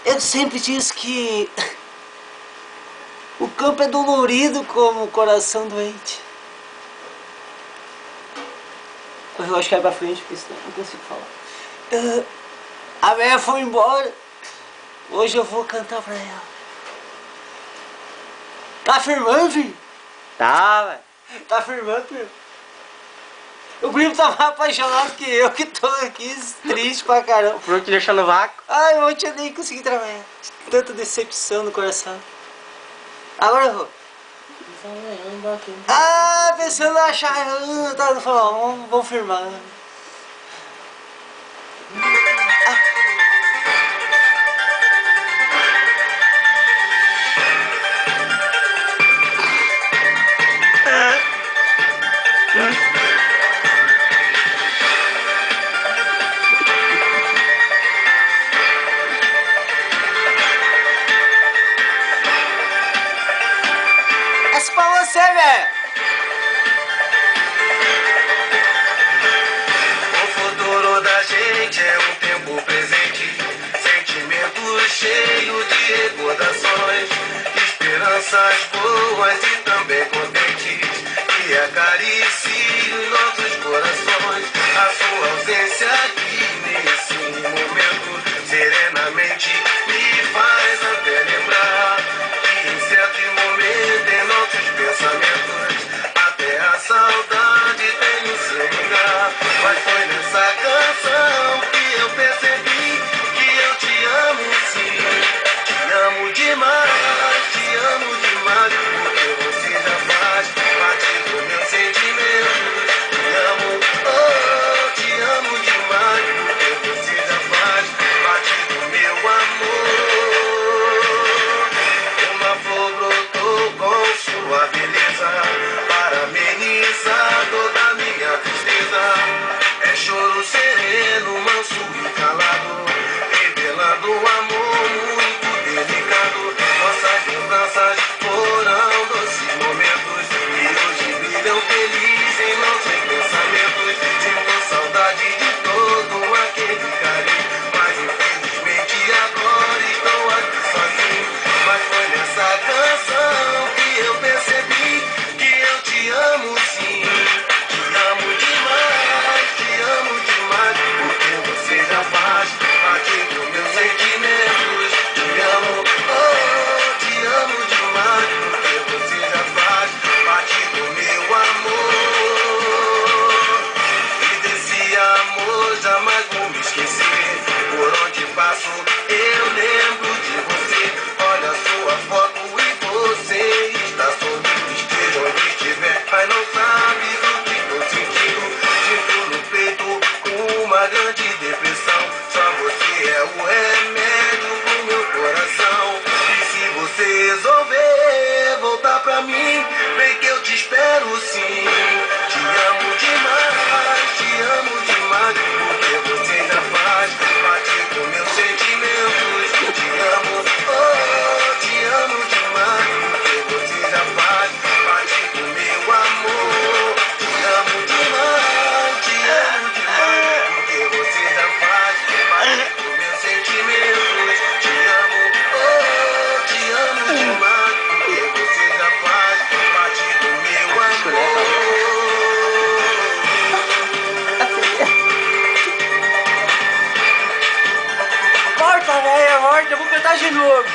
Eu sempre disse que o campo é dolorido como o coração doente. Eu acho que é pra frente, porque senão eu não consigo falar. A Meia foi embora. Hoje eu vou cantar pra ela. Tá firmando, filho? Tá, velho. Tá firmando, filho? O primo tá mais apaixonado que eu, que tô aqui triste pra caramba. Por te deixar no vácuo. Ai, ontem eu nem consegui trabalhar. Tanta decepção no coração. Agora eu vou. Ah, pensando em achar. Tá, falando, vamos firmar. Essa é pra você, velho. O futuro da gente é um tempo presente, sentimentos cheios de recordações, esperanças boas e também contentes, que acariciem os nossos corações. A sua ausência aqui nesse momento serenamente me faz até lembrar que em certos momentos em nossos pensamentos até a saudade tem o seu lugar. Mas foi nessa canção que eu percebi que eu te amo sim. Te amo demais, porque você já faz parte do meu sentimento. Te amo, oh, te amo demais, porque você já faz parte do meu amor. Uma flor brotou com sua beleza para amenizar toda minha tristeza. É choro sereno, manso e calado, revelando um amor muito delicado. Nossas lembranças foram doces momentos e hoje brilham felizes em nossos pensamentos. Sinto saudade de todo aquele carinho, mas infelizmente agora estou aqui sozinho. Mas foi nessa canção que eu percebi que eu te amo sim. Te amo demais, porque você já faz parte dos meus sentimentos. Te amo, oh, te amo demais, porque você já faz parte do meu amor. E desse amor jamais vou me esquecer. Por onde passo eu lembro de você. Olha a sua foto e você está sorrindo. Esteja onde estiver, mas não sabe do que estou sentindo. Sinto no peito uma grande depressão. Só você é o remédio pro meu coração. E se você resolver voltar pra mim, vem que eu te espero sim. Te amo demais, porque você já faz parte dos meus sentimentos. Te amo, oh, te amo demais, porque você já faz parte do meu amor. Te amo demais, porque você já faz parte dos meus sentimentos. Te amo, oh, te amo demais, porque você já faz parte do meu amor. Morta, velho, morta. Eu vou cantar de novo.